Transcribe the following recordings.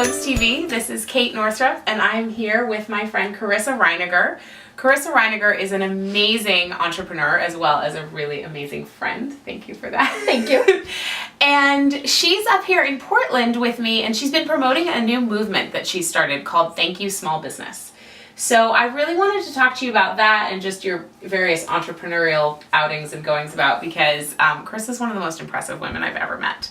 Glimpse TV. This is Kate Northrup, and I'm here with my friend Carissa Reiniger. Carissa Reiniger is an amazing entrepreneur as well as a really amazing friend. Thank you for that. Thank you. And she's up here in Portland with me, and she's been promoting a new movement that she started called Thank You Small Business. So I really wanted to talk to you about that and just your various entrepreneurial outings and goings about, because Carissa's one of the most impressive women I've ever met.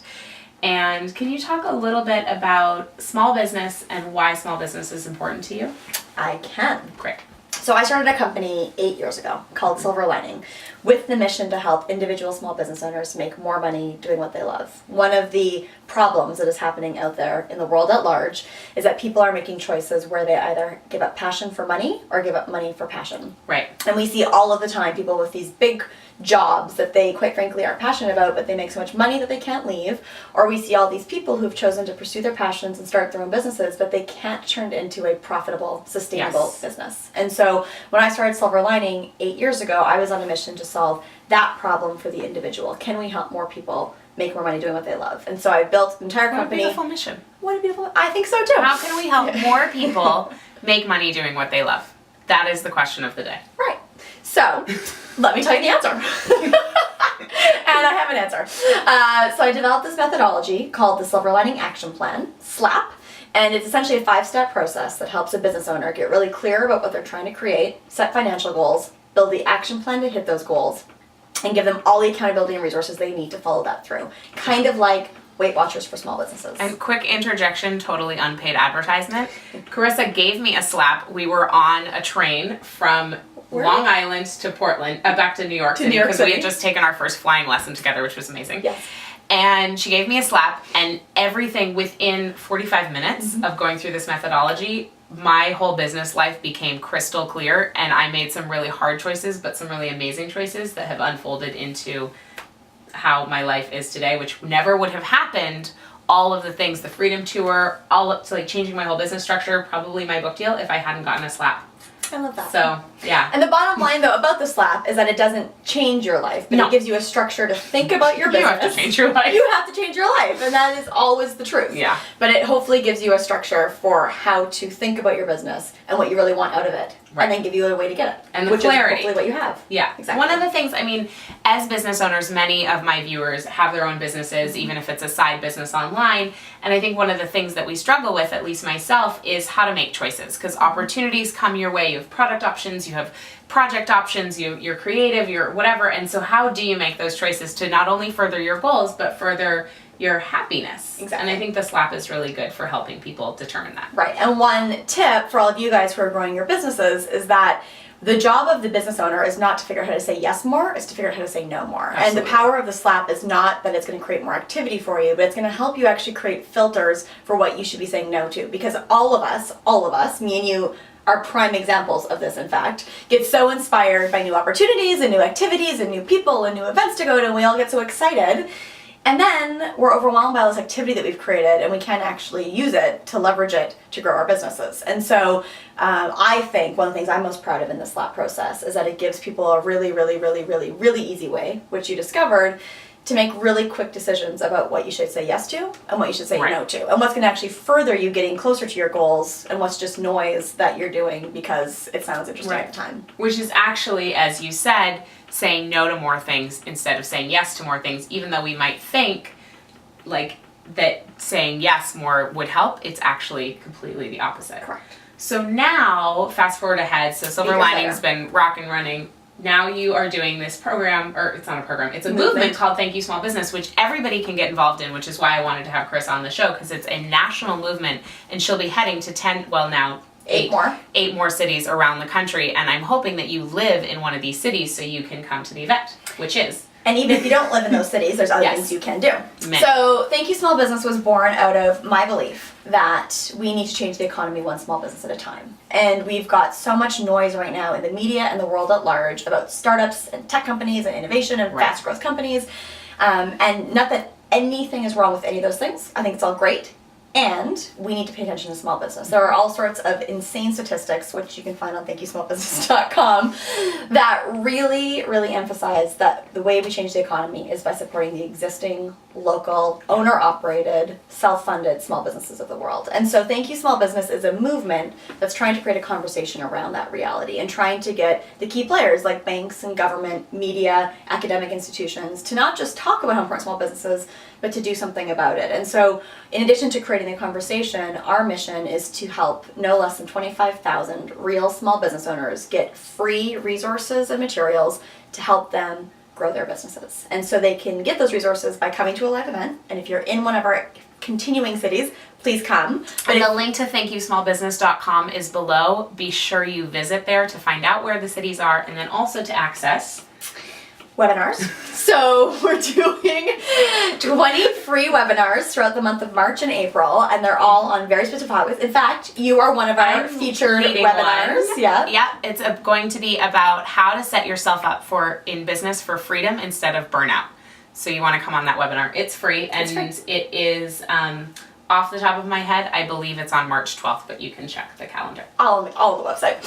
And can you talk a little bit about small business and why small business is important to you? I can. Great. So I started a company 8 years ago called Silver Lining with the mission to help individual small business owners make more money doing what they love. One of the problems that is happening out there in the world at large is that people are making choices where they either give up passion for money or give up money for passion. Right. And we see all of the time people with these big jobs that they quite frankly aren't passionate about, but they make so much money that they can't leave. Or we see all these people who've chosen to pursue their passions and start their own businesses, but they can't turn it into a profitable, sustainable business. And so when I started Silver Lining 8 years ago, I was on a mission to solve that problem for the individual. Can we help more people make more money doing what they love? And so I built an entire company. What a beautiful mission. What a beautiful, I think so too. How can we help more people make money doing what they love? That is the question of the day. Right. So, let me tell you the answer. And I have an answer. So I developed this methodology called the Silver Lining Action Plan, SLAP, and it's essentially a 5-step process that helps a business owner get really clear about what they're trying to create, set financial goals, build the action plan to hit those goals, and give them all the accountability and resources they need to follow that through. Kind of like Weight Watchers for small businesses. And quick interjection, totally unpaid advertisement. Carissa gave me a slap. We were on a train from Long Island to Portland, back to New York City, because we had just taken our first flying lesson together, which was amazing. Yes. And she gave me a slap, and everything within 45 minutes of going through this methodology, my whole business life became crystal clear, and I made some really hard choices, but some really amazing choices that have unfolded into how my life is today, which never would have happened. All of the things, the Freedom Tour, all up to like changing my whole business structure, probably my book deal, if I hadn't gotten a slap. I love that. So, yeah. And the bottom line, though, about the SLAP is that it doesn't change your life, but it gives you a structure to think about your business. You have to change your life. You have to change your life, and that is always the truth. Yeah. But it hopefully gives you a structure for how to think about your business and what you really want out of it. Right. And then give you a way to get it. And the which clarity. is hopefully what you have. Yeah. Exactly. One of the things, I mean, as business owners, many of my viewers have their own businesses, even if it's a side business online. And I think one of the things that we struggle with, at least myself, is how to make choices. Because opportunities come your way. You have product options, you have project options, you're creative, you're whatever. And so how do you make those choices to not only further your goals, but further your happiness? Exactly. And I think the SLAP is really good for helping people determine that. Right. And one tip for all of you guys who are growing your businesses is that the job of the business owner is not to figure out how to say yes more, is to figure out how to say no more. Absolutely. And the power of the SLAP is not that it's going to create more activity for you, but it's going to help you actually create filters for what you should be saying no to. Because all of us, me and you, are prime examples of this, in fact, get so inspired by new opportunities and new activities and new people and new events to go to, and we all get so excited. And then we're overwhelmed by all this activity that we've created, and we can't actually use it to leverage it to grow our businesses. And so I think one of the things I'm most proud of in this SLAP process is that it gives people a really, really, really, really, really easy way, which you discovered, to make really quick decisions about what you should say yes to and what you should say no to, and what's going to actually further you getting closer to your goals, and what's just noise that you're doing because it sounds interesting at the time. Which is actually, as you said, saying no to more things instead of saying yes to more things, even though we might think like that saying yes more would help. It's actually completely the opposite. Correct. So now, fast forward ahead, so Silver Lining's been rock and running. Now you are doing this program, or it's not a program, it's a movement called Thank You Small Business, which everybody can get involved in, which is why I wanted to have Chris on the show, because it's a national movement, and she'll be heading to 8 more cities around the country, and I'm hoping that you live in one of these cities so you can come to the event, which is... And even if you don't live in those cities, there's other things you can do. Many. So Thank You Small Business was born out of my belief that we need to change the economy one small business at a time. And we've got so much noise right now in the media and the world at large about startups and tech companies and innovation and fast growth companies. And not that anything is wrong with any of those things. I think it's all great. And we need to pay attention to small business. There are all sorts of insane statistics, which you can find on thankyouSmallBusiness.com, that really, really emphasize that the way we change the economy is by supporting the existing local, owner-operated, self-funded small businesses of the world. And so Thank You Small Business is a movement that's trying to create a conversation around that reality and trying to get the key players like banks and government, media, academic institutions to not just talk about how important small businesses, but to do something about it. And so in addition to creating the conversation, our mission is to help no less than 25,000 real small business owners get free resources and materials to help them grow their businesses. And so they can get those resources by coming to a live event. And if you're in one of our continuing cities, please come. And the link to thankyouSmallBusiness.com is below. Be sure you visit there to find out where the cities are and then also to access webinars. So we're doing 20 free webinars throughout the month of March and April, and they're all on very specific topics. In fact, you are one of our featured webinars. One. Yeah. Yeah, it's going to be about how to set yourself up in business for freedom instead of burnout. So you want to come on that webinar. It's free, and it is off the top of my head, I believe it's on March 12th, but you can check the calendar. All on the website.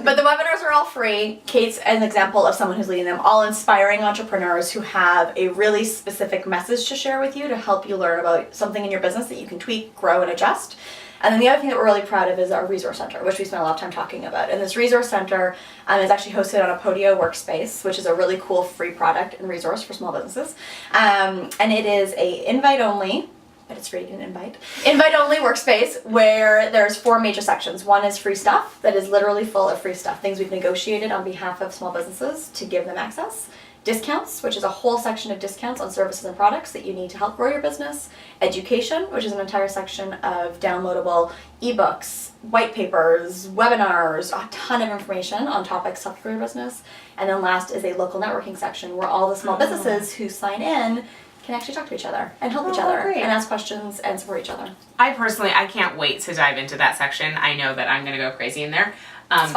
But the webinars are all free. Kate's an example of someone who's leading them, all inspiring entrepreneurs who have a really specific message to share with you to help you learn about something in your business that you can tweak, grow, and adjust. And then the other thing that we're really proud of is our resource center, which we spent a lot of time talking about. And this resource center is actually hosted on a Podio workspace, which is a really cool free product and resource for small businesses. And it is a invite-only, but it's free, an invite-only workspace where there's 4 major sections. One is free stuff that is literally full of free stuff, things we've negotiated on behalf of small businesses to give them access. Discounts, which is a whole section of discounts on services and products that you need to help grow your business. Education, which is an entire section of downloadable ebooks, white papers, webinars, a ton of information on topics to help grow your business. And then last is a local networking section where all the small businesses who sign in can actually talk to each other and help each other and ask questions and support each other. I can't wait to dive into that section. I know that I'm going to go crazy in there.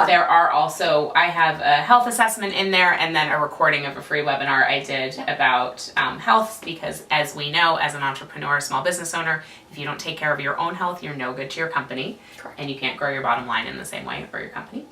There are also, I have a health assessment in there and then a recording of a free webinar I did about health, because as we know, as an entrepreneur, small business owner, if you don't take care of your own health, you're no good to your company. Correct. And you can't grow your bottom line in the same way for your company.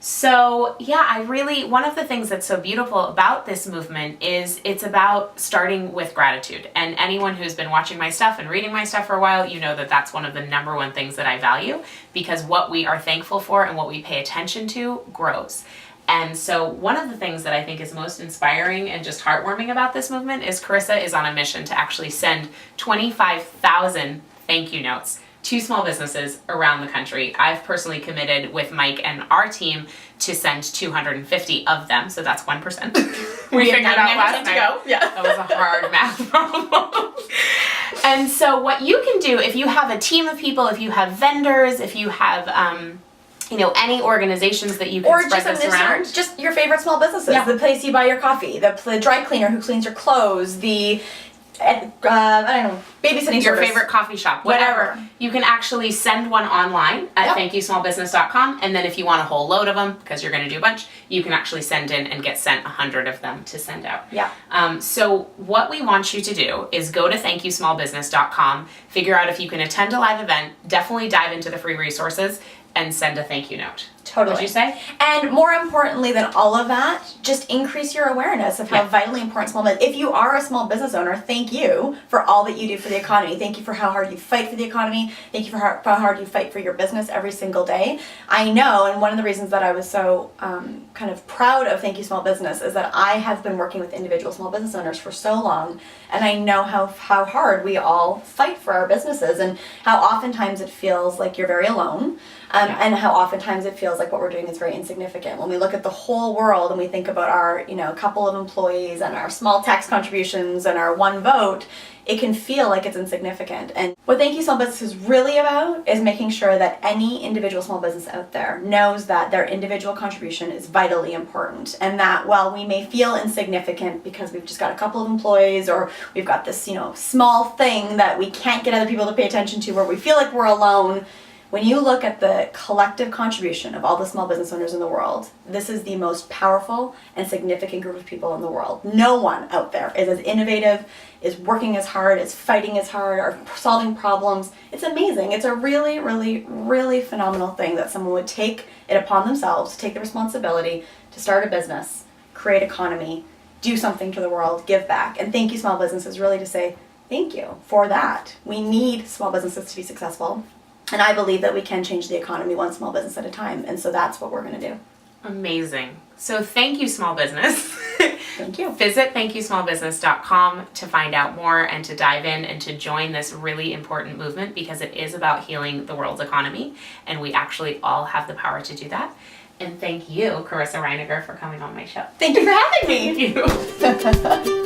So yeah, one of the things that's so beautiful about this movement is it's about starting with gratitude. And anyone who's been watching my stuff and reading my stuff for a while, you know that that's one of the number one things that I value, because what we are thankful for and what we pay attention to grows. And so one of the things that I think is most inspiring and just heartwarming about this movement is Carissa is on a mission to actually send 25,000 thank you notes to small businesses around the country. I've personally committed with Mike and our team to send 250 of them, so that's 1%. we figured out last night. Yeah. That was a hard math problem. And so what you can do, if you have a team of people, if you have vendors, if you have any organizations that you can spread this around. Just your favorite small businesses. Yeah. The place you buy your coffee, the dry cleaner who cleans your clothes, the babysitting your service. Favorite coffee shop, whatever. You can actually send one online at thankyouSmallBusiness.com, and then if you want a whole load of them, because you're going to do a bunch, you can actually send in and get sent 100 of them to send out. Yeah. So what we want you to do is go to thankyouSmallBusiness.com, figure out if you can attend a live event, definitely dive into the free resources, and send a thank you note. Totally. What'd you say? And more importantly than all of that, just increase your awareness of how vitally important small business. If you are a small business owner, thank you for all that you do for the economy. Thank you for how hard you fight for the economy. Thank you for how hard you fight for your business every single day. I know, and one of the reasons that I was so kind of proud of Thank You Small Business is that I have been working with individual small business owners for so long, and I know how hard we all fight for our businesses and how oftentimes it feels like you're very alone. And how oftentimes it feels like what we're doing is very insignificant. When we look at the whole world and we think about our, couple of employees and our small tax contributions and our one vote, it can feel like it's insignificant. And what Thank You Small Business is really about is making sure that any individual small business out there knows that their individual contribution is vitally important, and that while we may feel insignificant because we've just got a couple of employees or we've got this, small thing that we can't get other people to pay attention to, where we feel like we're alone, when you look at the collective contribution of all the small business owners in the world, this is the most powerful and significant group of people in the world. No one out there is as innovative, is working as hard, is fighting as hard, or solving problems. It's amazing. It's a really, really, really phenomenal thing that someone would take it upon themselves, take the responsibility to start a business, create economy, do something to the world, give back. And thank you, small businesses, really to say thank you for that. We need small businesses to be successful. And I believe that we can change the economy one small business at a time. And so that's what we're going to do. Amazing. So thank you, small business. Thank you. Visit thankyouSmallBusiness.com to find out more and to dive in and to join this really important movement, because it is about healing the world's economy, and we actually all have the power to do that. And thank you, Carissa Reiniger, for coming on my show. Thank you for having me. Thank you.